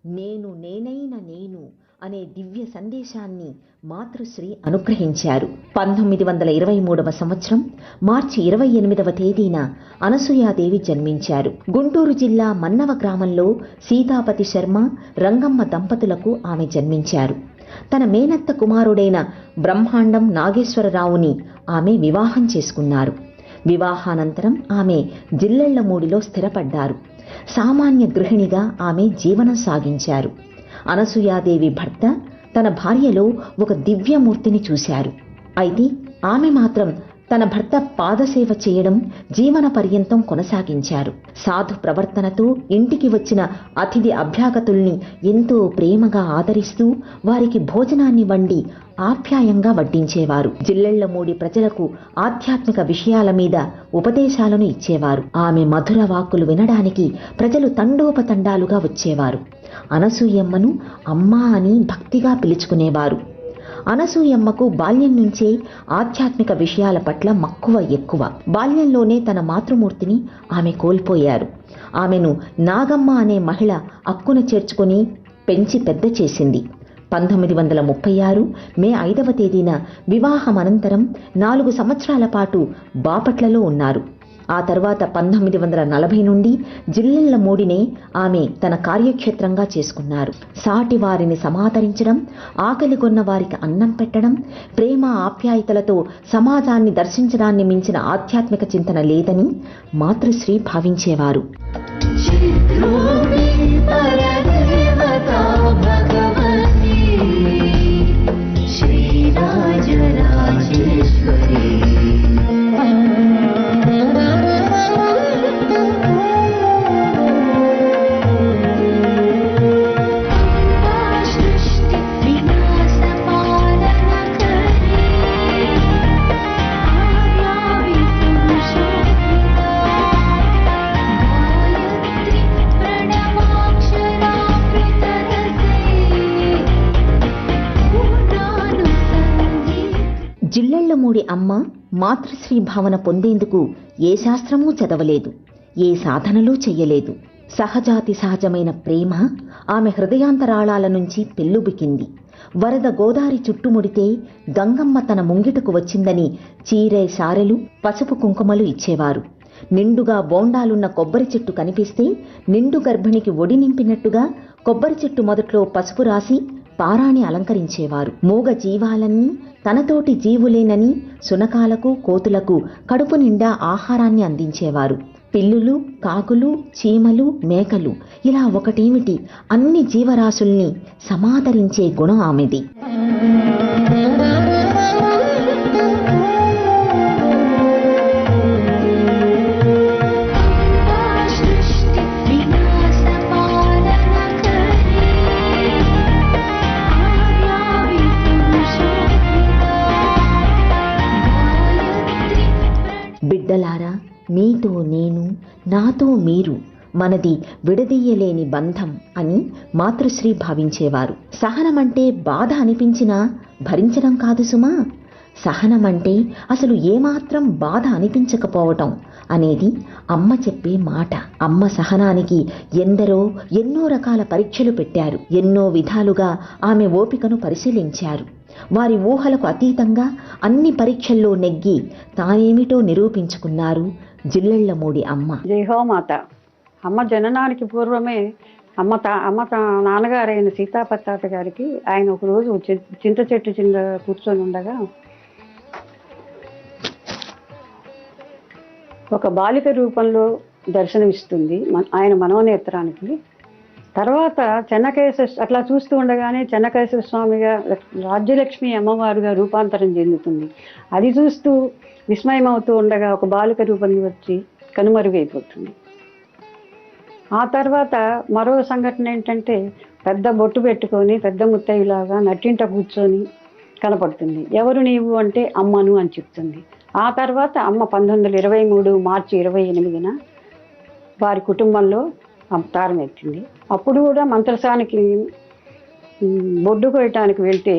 నేను నేనైన నేను అనే దివ్య సందేశాన్ని మాతృశ్రీ అనుగ్రహించారు. 1923 సంవత్సరం మార్చి 28వ తేదీన అనసూయాదేవి జన్మించారు. గుంటూరు జిల్లా మన్నవ గ్రామంలో సీతాపతి శర్మ, రంగమ్మ దంపతులకు ఆమె జన్మించారు. తన మేనత్త కుమారుడైన బ్రహ్మాండం నాగేశ్వరరావుని ఆమె వివాహం చేసుకున్నారు. వివాహానంతరం ఆమె జిల్లెళ్లమూడిలో స్థిరపడ్డారు. సామాన్య గృహిణిగా ఆమె జీవనం సాగించారు. అనసూయాదేవి భర్త తన భార్యలో ఒక దివ్యమూర్తిని చూశారు. అయితే ఆమె మాత్రం తన భర్త పాదసేవ చేయడం జీవన పర్యంతం కొనసాగించారు. సాధు ప్రవర్తనతో ఇంటికి వచ్చిన అతిథి అభ్యాగతుల్ని ఎంతో ప్రేమగా ఆదరిస్తూ వారికి భోజనాన్ని వండి ఆప్యాయంగా వడ్డించేవారు. జిల్లెళ్లమూడి ప్రజలకు ఆధ్యాత్మిక విషయాల మీద ఉపదేశాలను ఇచ్చేవారు. ఆమె మధుర వాక్కులు వినడానికి ప్రజలు తండోపతండాలుగా వచ్చేవారు. అనసూయమ్మను అమ్మా అని భక్తిగా పిలుచుకునేవారు. అనసూయమ్మకు బాల్యం నుంచే ఆధ్యాత్మిక విషయాల పట్ల మక్కువ ఎక్కువ. బాల్యంలోనే తన మాతృమూర్తిని ఆమె కోల్పోయారు. ఆమెను నాగమ్మ అనే మహిళ అక్కున చేర్చుకుని పెంచి పెద్ద చేసింది. 1936 మే 5వ తేదీన వివాహం అనంతరం 4 సంవత్సరాల పాటు బాపట్లలో ఉన్నారు. ఆ తర్వాత 1940 నుండి జిల్లెళ్లమూడినే ఆమె తన కార్యక్షేత్రంగా చేసుకున్నారు. సాటి వారిని సమాదరించడం, ఆకలిగొన్న వారికి అన్నం పెట్టడం, ప్రేమ ఆప్యాయతలతో సమాజాన్ని దర్శించడాన్ని మించిన ఆధ్యాత్మిక చింతన లేదని మాతృశ్రీ భావించేవారు. జిల్లెళ్లమూడి అమ్మ మాతృశ్రీ భావన పొందేందుకు ఏ శాస్త్రమూ చదవలేదు, ఏ సాధనలు చెయ్యలేదు. సహజాతి సహజమైన ప్రేమ ఆమె హృదయాంతరాళాల నుంచి పెల్లుబికింది. వరద గోదారి చుట్టుముడితే గంగమ్మ తన ముంగిటకు వచ్చిందని చీరే సారెలు, పసుపు కుంకుమలు ఇచ్చేవారు. నిండుగా బోండాలున్న కొబ్బరి చెట్టు కనిపిస్తే నిండు గర్భిణికి ఒడి నింపినట్టుగా కొబ్బరి చెట్టు మొదట్లో పసుపు రాసి పారాణి అలంకరించేవారు. మూగ జీవాలన్నీ తనతోటి జీవులేనని శునకాలకు, కోతులకు కడుపు నిండా ఆహారాన్ని అందించేవారు. పిల్లులు, కాకులు, చీమలు, మేకలు ఇలా ఒకటేమిటి అన్ని జీవరాశుల్ని సమాదరించే గుణం ఆమెది. బిడ్డలారా, మీతో నేను, నాతో మీరు, మనది విడదీయలేని బంధం అని మాతృశ్రీ భావించేవారు. సహనమంటే బాధ అనిపించినా భరించడం కాదు సుమా. సహనమంటే అసలు ఏమాత్రం బాధ అనిపించకపోవటం అనేది అమ్మ చెప్పే మాట. అమ్మ సహనానికి ఎన్నో రకాల పరీక్షలు పెట్టారు. ఎన్నో విధాలుగా ఆమె ఓపికను పరిశీలించారు. వారి ఊహలకు అతీతంగా అన్ని పరీక్షల్లో నెగ్గి తానేమిటో నిరూపించుకున్నారు జిల్లెళ్లమూడి అమ్మ. జయహోమాత. అమ్మ జననానికి పూర్వమే అమ్మ నాన్నగారైన సీతాపతి గారికి ఆయన ఒకరోజు చింత చెట్టు కింద కూర్చొని ఉండగా ఒక బాలిక రూపంలో దర్శనమిస్తుంది ఆయన మనోనేత్రానికి. తర్వాత అట్లా చూస్తూ ఉండగానే చెన్నకేశ్వర స్వామిగా రాజ్యలక్ష్మి అమ్మవారుగా రూపాంతరం చెందుతుంది. అది చూస్తూ విస్మయమవుతూ ఉండగా ఒక బాలిక రూపం వచ్చి కనుమరుగైపోతుంది. ఆ తర్వాత మరో సంఘటన ఏంటంటే పెద్ద బొట్టు పెట్టుకొని పెద్ద ముత్తయ్యలాగా నట్టింట కూర్చొని కనపడుతుంది. ఎవరు నీవు అంటే అమ్మను అని చెప్తుంది. ఆ తర్వాత అమ్మ 1923 మార్చి 28న వారి కుటుంబంలో అవతారం ఎత్తింది. అప్పుడు కూడా మంత్రసానికి బొడ్డు కొయ్యటానికి వెళ్తే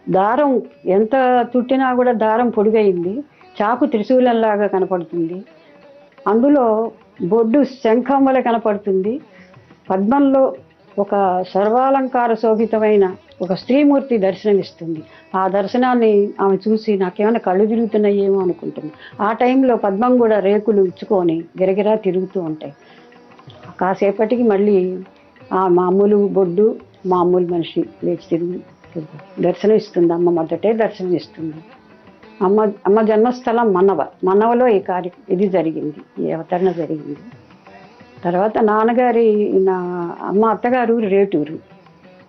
దారం ఎంత చుట్టినా కూడా దారం పొడుగైంది. చాకు త్రిశూలంలాగా కనపడుతుంది. అందులో బొడ్డు శంఖం వలె కనపడుతుంది. పద్మంలో ఒక సర్వాలంకార శోభితమైన ఒక స్త్రీమూర్తి దర్శనమిస్తుంది. ఆ దర్శనాన్ని ఆమె చూసి నాకేమైనా కళ్ళు తిరుగుతున్నాయేమో అనుకుంటుంది. ఆ టైంలో పద్మం కూడా రేకులు ఇచ్చుకొని గిరగిరా తిరుగుతూ ఉంటాయి. కాసేపటికి మళ్ళీ ఆ మామూలు బొడ్డు మామూలు మనిషి లేచి తిరిగి దర్శనం ఇస్తుంది. అమ్మ మొదటే దర్శనం ఇస్తుంది. అమ్మ జన్మస్థలం మన్నవలో ఇది జరిగింది, ఈ అవతరణ జరిగింది. తర్వాత నాన్నగారి అమ్మ అత్తగారు రేటూరు.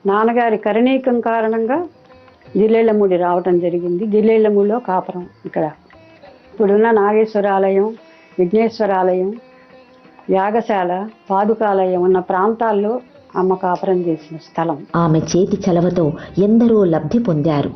నాన్నగారి కరణీకం కారణంగా జిల్లేళ్లమూడి రావటం జరిగింది. జిల్లేళ్లమూడిలో కాపురం. ఇక్కడ ఇప్పుడున్న నాగేశ్వరాలయం, విఘ్నేశ్వరాలయం, యాగశాల, పాదుకాలయం ఉన్న ప్రాంతాల్లో అమ్మ కాపురం చేసిన స్థలం. ఆమె చేతి చలవతో ఎందరో లబ్ధి పొందారు.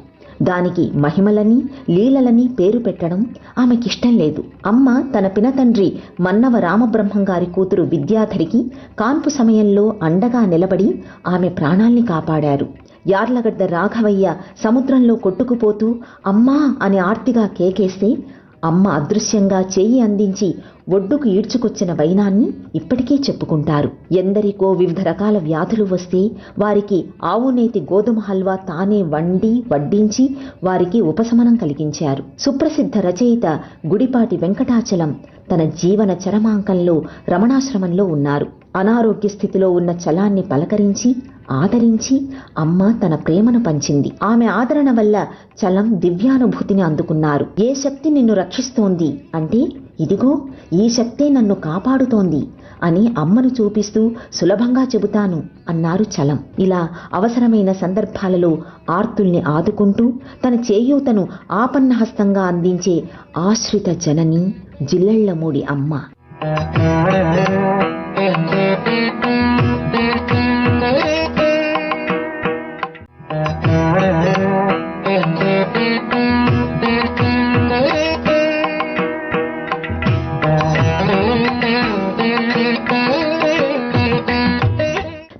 దానికి మహిమలని లీలలని పేరు పెట్టడం ఆమెకిష్టం లేదు. అమ్మ తన పినతండ్రి మన్నవ రామబ్రహ్మం గారి కూతురు విద్యాధరికి కాన్పు సమయంలో అండగా నిలబడి ఆమె ప్రాణాల్ని కాపాడారు. యార్లగడ్డ రాఘవయ్య సముద్రంలో కొట్టుకుపోతూ అమ్మా అని ఆర్తిగా కేకేస్తే అమ్మ అదృశ్యంగా చేయి అందించి ఒడ్డుకు ఈడ్చుకొచ్చిన వైనాన్ని ఇప్పటికే చెప్పుకుంటారు. ఎందరికో వివిధ రకాల వ్యాధులు వస్తే వారికి ఆవునేతి గోధుమ హల్వా తానే వండి వడ్డించి వారికి ఉపశమనం కలిగించారు. సుప్రసిద్ధ రచయిత గుడిపాటి వెంకటాచలం తన జీవన చరమాంకంలో రమణాశ్రమంలో ఉన్నారు. అనారోగ్య స్థితిలో ఉన్న చలాన్ని పలకరించి ఆదరించి అమ్మ తన ప్రేమను పంచింది. ఆమె ఆదరణ వల్ల చలం దివ్యానుభూతిని అందుకున్నారు. ఏ శక్తి నిన్ను రక్షిస్తోంది అంటే ఇదిగో ఈ శక్తే నన్ను కాపాడుతోంది అని అమ్మను చూపిస్తూ సులభంగా చెబుతాను అన్నారు చలం. ఇలా అవసరమైన సందర్భాలలో ఆర్తుల్ని ఆదుకుంటూ తన చేయూతను ఆపన్నహస్తంగా అందించే ఆశ్రిత జనని జిల్లెళ్లమూడి అమ్మ.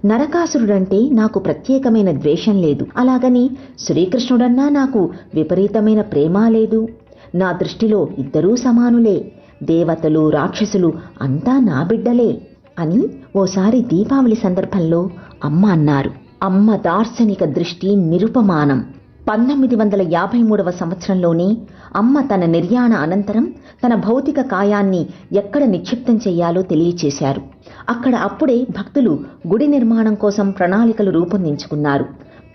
నరకాసురుడంటే నాకు ప్రత్యేకమైన ద్వేషం లేదు. అలాగని శ్రీకృష్ణుడన్నా నాకు విపరీతమైన ప్రేమ లేదు. నా దృష్టిలో ఇద్దరూ సమానులే. దేవతలు రాక్షసులు అంతా నా బిడ్డలే అని ఓసారి దీపావళి సందర్భంలో అమ్మ అన్నారు. అమ్మ దార్శనిక దృష్టి నిరుపమానం. 1953వ సంవత్సరంలోనే అమ్మ తన నిర్యాణ అనంతరం తన భౌతిక కాయాన్ని ఎక్కడ నిక్షిప్తం చేయాలో తెలియచేశారు. అక్కడ అప్పుడే భక్తులు గుడి నిర్మాణం కోసం ప్రణాళికలు రూపొందించుకున్నారు.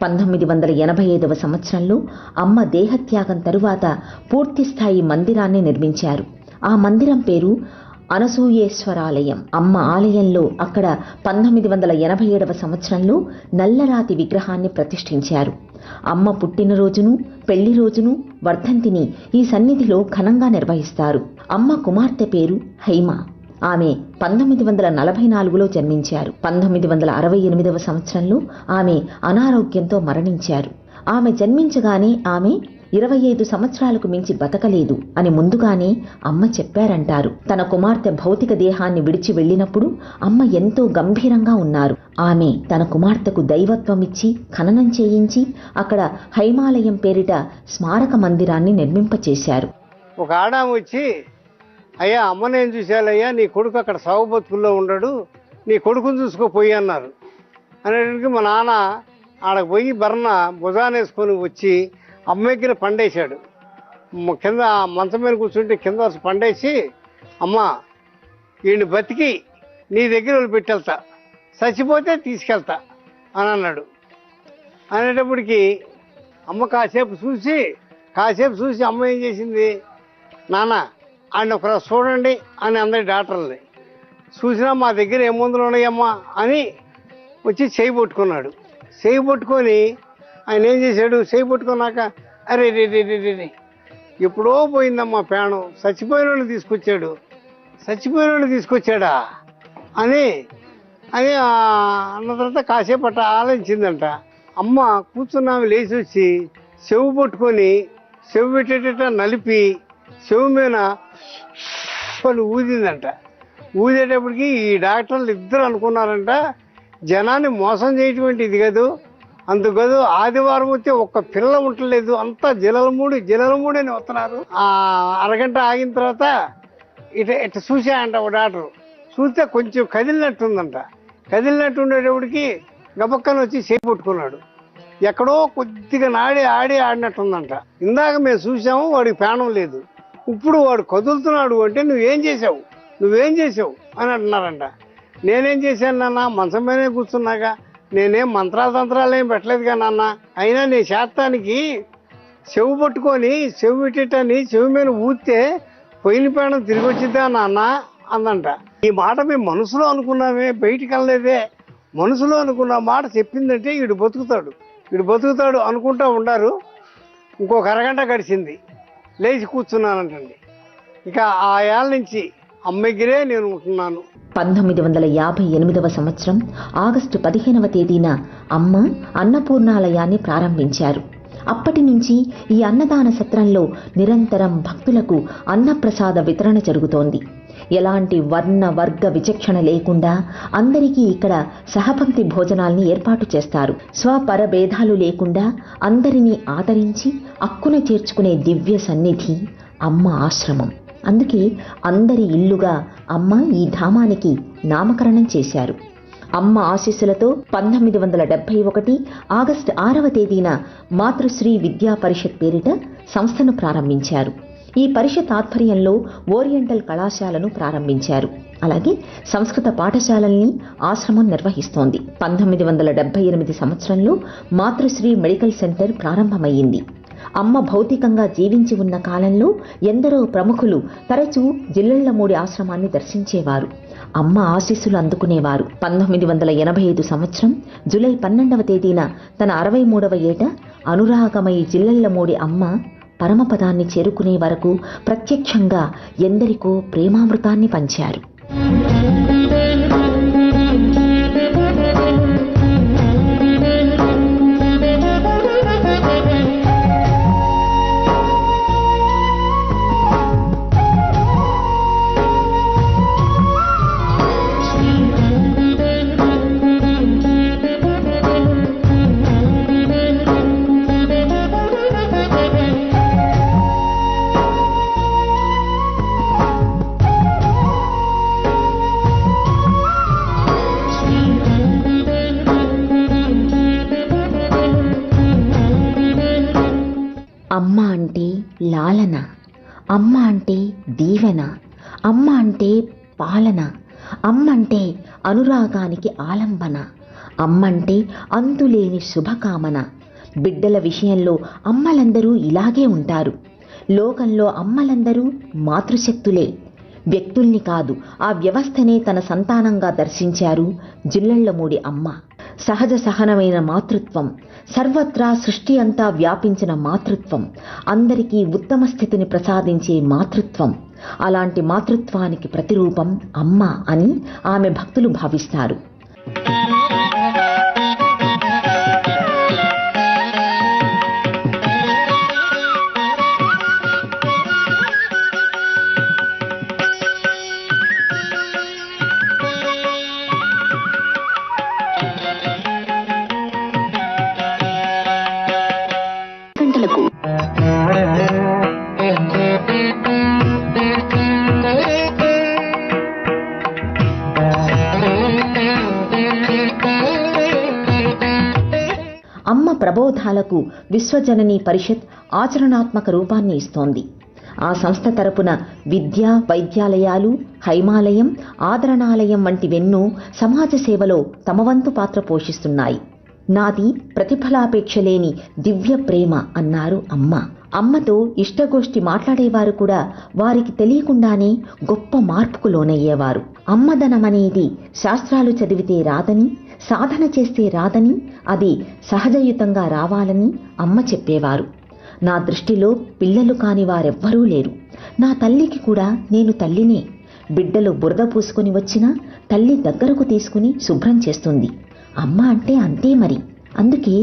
1985వ సంవత్సరంలో అమ్మ దేహత్యాగం తరువాత పూర్తిస్థాయి మందిరాన్ని నిర్మించారు. ఆ మందిరం పేరు అనసూయేశ్వరాలయం. అమ్మ ఆలయంలో అక్కడ 1987వ సంవత్సరంలో నల్లరాతి విగ్రహాన్ని ప్రతిష్ఠించారు. అమ్మ పుట్టినరోజును పెళ్లి రోజును వర్ధంతిని ఈ సన్నిధిలో ఘనంగా నిర్వహిస్తారు. అమ్మ కుమార్తె పేరు హైమ. ఆమె 1944లో జన్మించారు. 1968వ సంవత్సరంలో ఆమె అనారోగ్యంతో మరణించారు. ఆమె జన్మించగానే ఆమె 25 సంవత్సరాలకు మించి బతకలేదు అని ముందుగానే అమ్మ చెప్పారంటారు. తన కుమార్తె భౌతిక దేహాన్ని విడిచి వెళ్ళినప్పుడు అమ్మ ఎంతో గంభీరంగా ఉన్నారు. ఆమె తన కుమార్తెకు దైవత్వం ఇచ్చి ఖననం చేయించి అక్కడ హైమాలయం పేరిట స్మారక మందిరాన్ని నిర్మింపచేశారు. ఒక ఆడాము వచ్చి, అయ్యా అమ్మనేం చూశాలయ్యా, నీ కొడుకు అక్కడ సాగు బతుకుల్లో ఉండడు, నీ కొడుకుని చూసుకోపోయి అన్నారు. అనేటికి మా నాన్న ఆడకు పోయి బర్ణ భుజానేసుకొని వచ్చి అమ్మెక్కిన పండేశాడు. కింద మంచం మీద కూర్చుంటే కింద పండేసి, అమ్మ ఈయన్ని బతికి నీ దగ్గర వదిలిపెట్టెళ్తా, చచ్చిపోతే తీసుకెళ్తా అని అన్నాడు. అనేటప్పటికి అమ్మ కాసేపు చూసి అమ్మ ఏం చేసింది, నాన్న ఆయన ఒకరోజు చూడండి అని అందరి డాక్టర్ని చూసినా మా దగ్గర ఏ మందులు ఉన్నాయమ్మా అని వచ్చి చేయి పట్టుకున్నాడు. చేయి పట్టుకొని ఆయన ఏం చేశాడు, చేయి పట్టుకున్నాక అరే రే రే రే రే ఎప్పుడో పోయిందమ్మా ప్రాణం, చచ్చిపోయిన వాళ్ళు తీసుకొచ్చాడా అని అన్న తర్వాత కాసేపు అట్ట ఆలోచించిందంట. అమ్మ కూర్చున్నాము లేచి వచ్చి చెవు పట్టుకొని చెవు పెట్టేట నలిపి చెవు మీద వాళ్ళు ఊదిందంట. ఊదేటప్పటికి ఈ డాక్టర్లు ఇద్దరు అనుకున్నారంట, జనాన్ని మోసం చేయటువంటి ఇది కాదు, అందుకదు ఆదివారం వచ్చి ఒక్క పిల్ల ఉండలేదు, అంతా జిలలమూడి అని వస్తున్నారు. అరగంట ఆగిన తర్వాత ఇట చూసాయంట ఒక డాక్టర్. చూస్తే కొంచెం కదిలినట్టుందంట. కదిలినట్టు ఉండేటప్పటికి గబక్కన వచ్చి చేయి పట్టుకున్నాడు. ఎక్కడో కొద్దిగా ఆడినట్టుందంట. ఇందాక మేము చూసాము, వాడికి ప్రాణం లేదు. ఇప్పుడు వాడు కదులుతున్నాడు అంటే నువ్వేం చేసావు అని అంటున్నారంట. నేనేం చేశాను నాన్న, మంచం పైనే కూర్చున్నాగా, నేనేం మంత్రాలు తంత్రాలు ఏం పెట్టలేదుగా నాన్న. అయినా నీ శాతానికి చెవు పట్టుకొని చెవు పెట్టేటని చెవి మీద ఊస్తే పోయిన ప్రాణం తిరిగి వచ్చిద్దా నాన్న అందంట. ఈ మాట మేము మనసులో అనుకున్నామే, బయటికి వెళ్ళలేదే. మనసులో అనుకున్న మాట చెప్పిందంటే వీడు బతుకుతాడు అనుకుంటా ఉండారు. ఇంకొక అరగంట గడిచింది, లేచి కూర్చున్నానంటండి. ఇక ఆ ఏళ్ళ నుంచి అమ్మగిరే నేను ఉంటున్నాను. 1958వ సంవత్సరం ఆగస్టు 15వ తేదీన అమ్మ అన్నపూర్ణాలయాన్ని ప్రారంభించారు. అప్పటి నుంచి ఈ అన్నదాన సత్రంలో నిరంతరం భక్తులకు అన్నప్రసాద వితరణ జరుగుతోంది. ఎలాంటి వర్ణ వర్గ విచక్షణ లేకుండా అందరికీ ఇక్కడ సహపంక్తి భోజనాల్ని ఏర్పాటు చేస్తారు. స్వపర భేదాలు లేకుండా అందరినీ ఆదరించి అక్కున చేర్చుకునే దివ్య సన్నిధి అమ్మ ఆశ్రమం. అందుకే అందరి ఇల్లుగా అమ్మ ఈ ధామానికి నామకరణం చేశారు. అమ్మ ఆశీస్సులతో 1971 ఆగస్టు 6వ తేదీన మాతృశ్రీ విద్యా పరిషత్ పేరిట సంస్థను ప్రారంభించారు. ఈ పరిషత్ ఆధ్వర్యంలో ఓరియంటల్ కళాశాలను ప్రారంభించారు. అలాగే సంస్కృత పాఠశాలల్ని ఆశ్రమం నిర్వహిస్తోంది. 1978 సంవత్సరంలో మాతృశ్రీ మెడికల్ సెంటర్ ప్రారంభమయ్యింది. అమ్మ భౌతికంగా జీవించి ఉన్న కాలంలో ఎందరో ప్రముఖులు తరచూ జిల్లెళ్లమూడి ఆశ్రమాన్ని దర్శించేవారు, అమ్మ ఆశీస్సులు అందుకునేవారు. 1985 సంవత్సరం జూలై 12వ తేదీన తన 63వ ఏట అనురాగమై జిల్లెళ్లమూడి అమ్మ పరమపదాన్ని చేరుకునే వరకు ప్రత్యక్షంగా ఎందరికో ప్రేమామృతాన్ని పంచారు. అమ్మ అంటే లాలన, అమ్మ అంటే దీవెన, అమ్మ అంటే పాలన, అమ్మ అంటే అనురాగానికి ఆలంబన, అమ్మంటే అంతులేని శుభకామన. బిడ్డల విషయంలో అమ్మలందరూ ఇలాగే ఉంటారు. లోకంలో అమ్మలందరూ మాతృశక్తులే. వ్యక్తుల్ని కాదు, ఆ వ్యవస్థనే తన సంతానంగా దర్శించారు జిల్లెళ్లమూడి అమ్మ. సహజ సహనమైన మాతృత్వం, సర్వత్రా సృష్టి అంతా వ్యాపించిన మాతృత్వం, అందరికీ ఉత్తమ స్థితిని ప్రసాదించే మాతృత్వం. అలాంటి మాతృత్వానికి ప్రతిరూపం అమ్మ అని ఆమె భక్తులు భావిస్తారు. అమ్మ ప్రబోధాలకు విశ్వజననీ పరిషత్ ఆచరణాత్మక రూపాన్ని ఇస్తోంది. ఆ సంస్థ తరపున విద్యా వైద్యాలయాలు, హైమాలయం, ఆదరణాలయం వంటివెన్నో సమాజ సేవలో తమ వంతు పాత్ర పోషిస్తున్నాయి. నాది ప్రతిఫలాపేక్ష లేని దివ్య ప్రేమ అన్నారు అమ్మ. అమ్మతో ఇష్టగోష్ఠి మాట్లాడేవారు కూడా వారికి తెలియకుండానే గొప్ప మార్పుకు లోనయ్యేవారు. అమ్మదనమనేది శాస్త్రాలు చదివితే రాదని, సాధన చేస్తే రాదని, అది సహజయుతంగా రావాలని అమ్మ చెప్పేవారు. నా దృష్టిలో పిల్లలు కాని వారెవ్వరూ లేరు. నా తల్లికి కూడా నేను తల్లినే. బిడ్డలు బురద పూసుకుని వచ్చినా తల్లి దగ్గరకు తీసుకుని శుభ్రం చేస్తుంది. అమ్మ అంటే అంతే మరి. అందుకే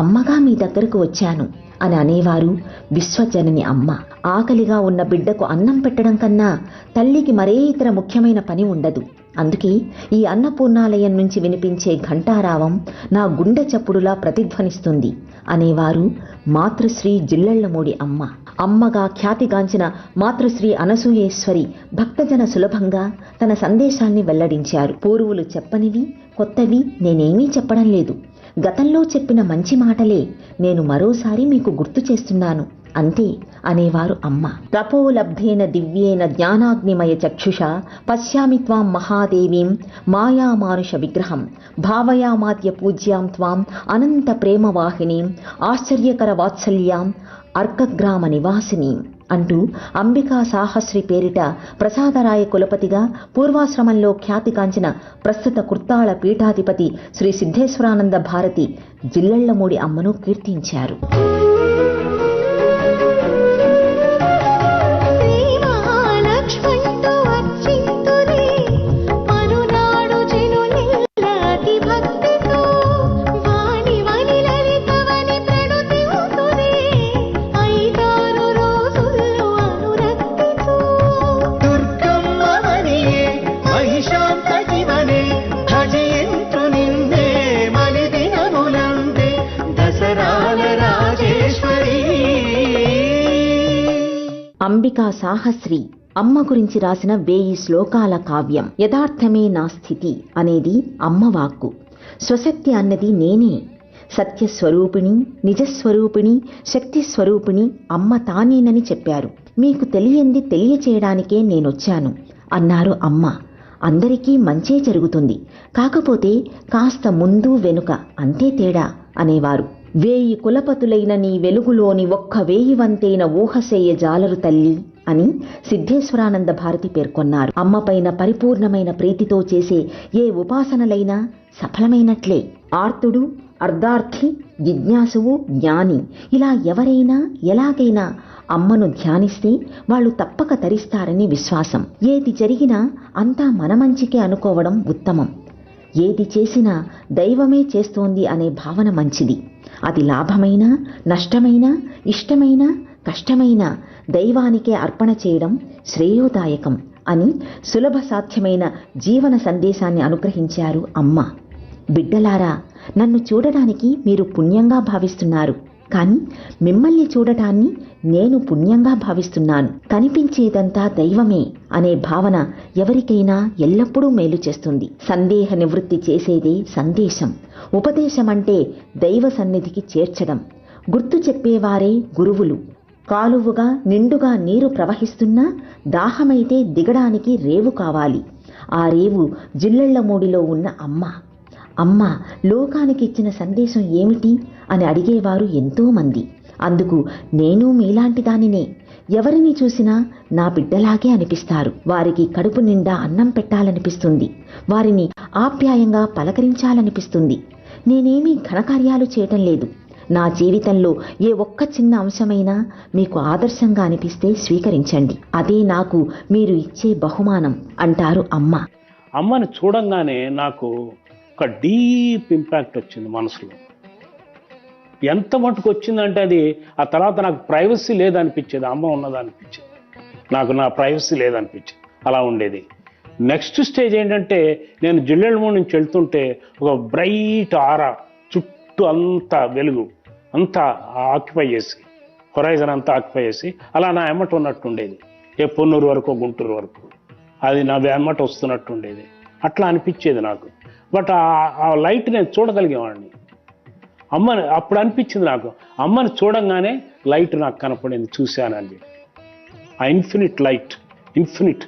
అమ్మగా మీ దగ్గరకు వచ్చాను అని అనేవారు విశ్వజనని అమ్మ. ఆకలిగా ఉన్న బిడ్డకు అన్నం పెట్టడం కన్నా తల్లికి మరే ఇతర ముఖ్యమైన పని ఉండదు. అందుకే ఈ అన్నపూర్ణాలయం నుంచి వినిపించే ఘంటారావం నా గుండె చప్పుడులా ప్రతిధ్వనిస్తుంది అనేవారు మాతృశ్రీ జిల్లెళ్లమూడి అమ్మ. అమ్మగా ఖ్యాతిగాంచిన మాతృశ్రీ అనసూయేశ్వరి భక్తజన సులభంగా తన సందేశాన్ని వెల్లడించారు. పూర్వులు చెప్పనివి, కొత్తవి నేనేమీ చెప్పడం లేదు. గతంలో చెప్పిన మంచి మాటలే నేను మరోసారి మీకు గుర్తు చేస్తున్నాను అంతే అనేవారు అమ్మ. తపోలబ్ధేన దివ్యేన జ్ఞానాగ్నిమయ చక్షుష పశ్యామి త్వాం మహాదేవీం మాయామానుష విగ్రహం భావయామాద్య పూజ్యాం త్వాం అనంత ప్రేమవాహినీం ఆశ్చర్యకర వాత్సల్యాం అర్కగ్రామ నివాసినీం అంటూ అంబికా సాహస్రి పేరిట ప్రసాదరాయ కులపతిగా పూర్వాశ్రమంలో ఖ్యాతిగాంచిన ప్రస్తుత కుర్తాళ పీఠాధిపతి శ్రీ సిద్ధేశ్వరానంద భారతి జిల్లెళ్లమూడి అమ్మను కీర్తించారు. అంబికా సాహస్రి అమ్మ గురించి రాసిన 1000 శ్లోకాల కావ్యం. యథార్థమే నా స్థితి అనేది అమ్మ వాక్కు. స్వశక్తి అన్నది నేనే. సత్యస్వరూపిణి, నిజస్వరూపిణి, శక్తి స్వరూపిణి అమ్మ తానేనని చెప్పారు. మీకు తెలియంది తెలియచేయడానికే నేనొచ్చాను అన్నారు అమ్మ. అందరికీ మంచే జరుగుతుంది, కాకపోతే కాస్త ముందు వెనుక అంతే తేడా అనేవారు. 1000 కులపతులైన నీ వెలుగులోని 1000 వంతైన ఊహసేయ జాలరు తల్లి అని సిద్ధేశ్వరానంద భారతి పేర్కొన్నారు. అమ్మపైన పరిపూర్ణమైన ప్రీతితో చేసే ఏ ఉపాసనలైనా సఫలమైనట్లే. ఆర్తుడు, అర్ధార్థి, జిజ్ఞాసువు, జ్ఞాని ఇలా ఎవరైనా ఎలాగైనా అమ్మను ధ్యానిస్తే వాళ్ళు తప్పక తరిస్తారని విశ్వాసం. ఏది జరిగినా అంతా మన మంచికే అనుకోవడం ఉత్తమం. ఏది చేసినా దైవమే చేస్తోంది అనే భావన మంచిది. అది లాభమైనా, నష్టమైనా, ఇష్టమైనా, కష్టమైనా దైవానికే అర్పణ చేయడం శ్రేయోదాయకం అని సులభ సాధ్యమైన జీవన సందేశాన్ని అనుగ్రహించారు అమ్మ. బిడ్డలారా, నన్ను చూడడానికి మీరు పుణ్యంగా భావిస్తున్నారు, కానీ మిమ్మల్ని చూడటాన్ని నేను పుణ్యంగా భావిస్తున్నాను. కనిపించేదంతా దైవమే అనే భావన ఎవరికైనా ఎల్లప్పుడూ మేలు చేస్తుంది. సందేహ నివృత్తి చేసేదే సందేశం. ఉపదేశం అంటే దైవ సన్నిధికి చేర్చడం. గుర్తు చెప్పేవారే గురువులు. కాలువగా నిండుగా నీరు ప్రవహిస్తున్నా దాహమైతే దిగడానికి రేవు కావాలి. ఆ రేవు జిల్లెళ్లమూడిలో ఉన్న అమ్మ. అమ్మ లోకానికి ఇచ్చిన సందేశం ఏమిటి అని అడిగేవారు ఎంతోమంది. అందుకు నేను మీలాంటి దానినే. ఎవరిని చూసినా నా బిడ్డలాగే అనిపిస్తారు. వారికి కడుపు నిండా అన్నం పెట్టాలనిపిస్తుంది. వారిని ఆప్యాయంగా పలకరించాలనిపిస్తుంది. నేనేమీ ఘనకార్యాలు చేయటం లేదు. నా జీవితంలో ఏ ఒక్క చిన్న అంశమైనా మీకు ఆదర్శంగా అనిపిస్తే స్వీకరించండి. అదే నాకు మీరు ఇచ్చే బహుమానం అంటారు అమ్మ. అమ్మని చూడంగానే నాకు ఒక డీప్ ఇంపాక్ట్ వచ్చింది మనసులో. ఎంత మటుకు వచ్చిందంటే అది ఆ తర్వాత నాకు ప్రైవసీ లేదనిపించేది. అమ్మ ఉన్నదనిపించేది. నాకు నా ప్రైవసీ లేదనిపించేది. అలా ఉండేది. నెక్స్ట్ స్టేజ్ ఏంటంటే, నేను జిల్లెళ్లమూడి నుంచి వెళ్తుంటే ఒక బ్రైట్ ఆరా చుట్టూ అంతా వెలుగు అంతా ఆక్యుపై చేసి, హొరైజన్ అంతా ఆక్యుపై చేసి అలా నా ఎమ్మట ఉన్నట్టు ఉండేది. ఏ పొన్నూరు వరకు, గుంటూరు వరకు అది నా ఎమ్మట వస్తున్నట్టు ఉండేది. అట్లా అనిపించేది నాకు. బట్ ఆ లైట్ నేను చూడగలిగేవాడిని. అమ్మని అప్పుడు అనిపించింది నాకు, అమ్మని చూడంగానే లైట్ నాకు కనపడింది, చూశానండి. ఆ infinite light, infinite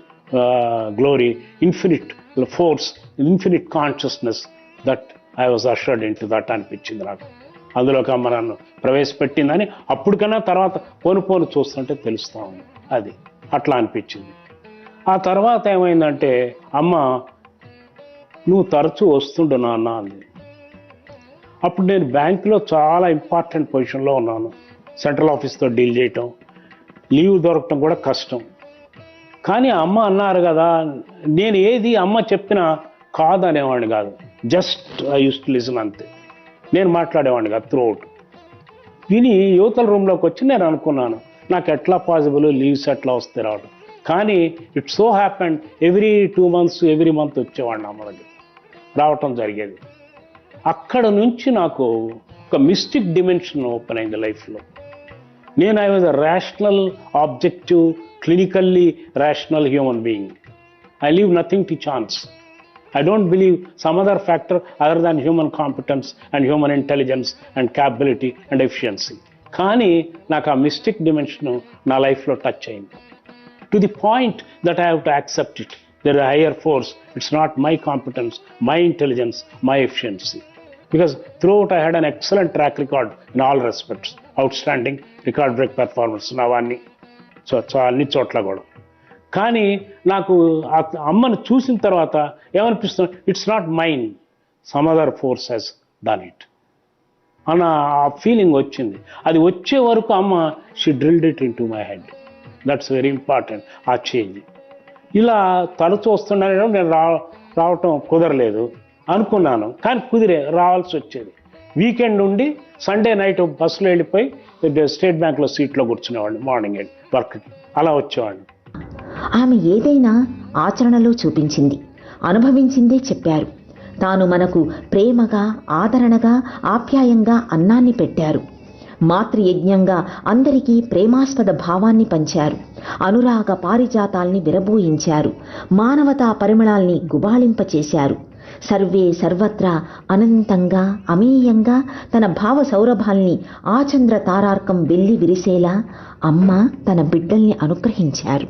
glory, infinite force, infinite consciousness that I was ushered into that అనిపించింది నాకు. అందులోకి అమ్మ నన్ను ప్రవేశపెట్టిందని అప్పటికన్నా తర్వాత పోను చూస్తుంటే తెలుస్తూ ఉంది. అది అట్లా అనిపించింది. ఆ తర్వాత ఏమైందంటే, అమ్మ నువ్వు తరచూ వస్తుండు నాన్న అంది. అప్పుడు నేను బ్యాంకులో చాలా ఇంపార్టెంట్ పొజిషన్లో ఉన్నాను. సెంట్రల్ ఆఫీస్తో డీల్ చేయటం, లీవ్ దొరకటం కూడా కష్టం. కానీ అమ్మ అన్నారు కదా, నేను ఏది అమ్మ చెప్పినా కాదనేవాడిని కాదు. Just I use to listen అంతే. నేను మాట్లాడేవాడిని కాదు త్రూ అవుట్. విని యువతల రూమ్లోకి వచ్చి నేను అనుకున్నాను, నాకు ఎట్లా పాసిబుల్ లీవ్స్ ఎట్లా వస్తే రావడం. కానీ it so happened every 2 months every month వచ్చేవాడిని అమ్మ దగ్గర రావటం జరిగేది. అక్కడ నుంచి నాకు ఒక మిస్టిక్ డిమెన్షన్ ఓపెన్ అయింది లైఫ్లో. నేను I was a rational, objective, clinically rational human being. I leave nothing to chance. I don't believe some other factor other than human competence and human intelligence and capability and efficiency. కానీ నాకు ఆ mystic dimension నా లైఫ్లో touch అయింది. To the point that I have to accept it. There are higher force. It's not my competence, my intelligence, my efficiency. Because throughout I had an excellent track record in all respects. Outstanding record break performance అవన్నీ. So అన్ని చోట్ల కూడా. కానీ నాకు ఆ అమ్మను చూసిన తర్వాత ఏమనిపిస్తుంది, it's not mine, some other force he's done it అన్న ఆ ఫీలింగ్ వచ్చింది. అది వచ్చే వరకు అమ్మ she drilled it in to my head. That's very important. ఆ చేంజ్ ఇలా తరచూ వస్తుండడం నేను రావటం కుదరలేదు అనుకున్నాను, కానీ రావాల్సి వచ్చేది. వీకెండ్ ఉండి సండే నైట్ బస్సులో వెళ్ళిపోయి స్టేట్ బ్యాంక్లో సీట్లో కూర్చునేవాడిని మార్నింగ్ వర్క్కి. అలా వచ్చేవాడిని. ఆమె ఏదైనా ఆచరణలో చూపించింది, అనుభవించిందే చెప్పారు. తాను మనకు ప్రేమగా, ఆదరణగా, ఆప్యాయంగా అన్నాన్ని పెట్టారు. మాతృయజ్ఞంగా అందరికీ ప్రేమాస్పద భావాన్ని పంచారు. అనురాగ పారిజాతాల్ని విరబోయించారు. మానవతా పరిమళాల్ని గుబాళింపచేశారు. సర్వే సర్వత్రా అనంతంగా, అమేయంగా తన భావ సౌరభాల్ని ఆచంద్ర తారార్కం వెల్లి విరిసేలా అమ్మ తన బిడ్డల్ని అనుగ్రహించారు.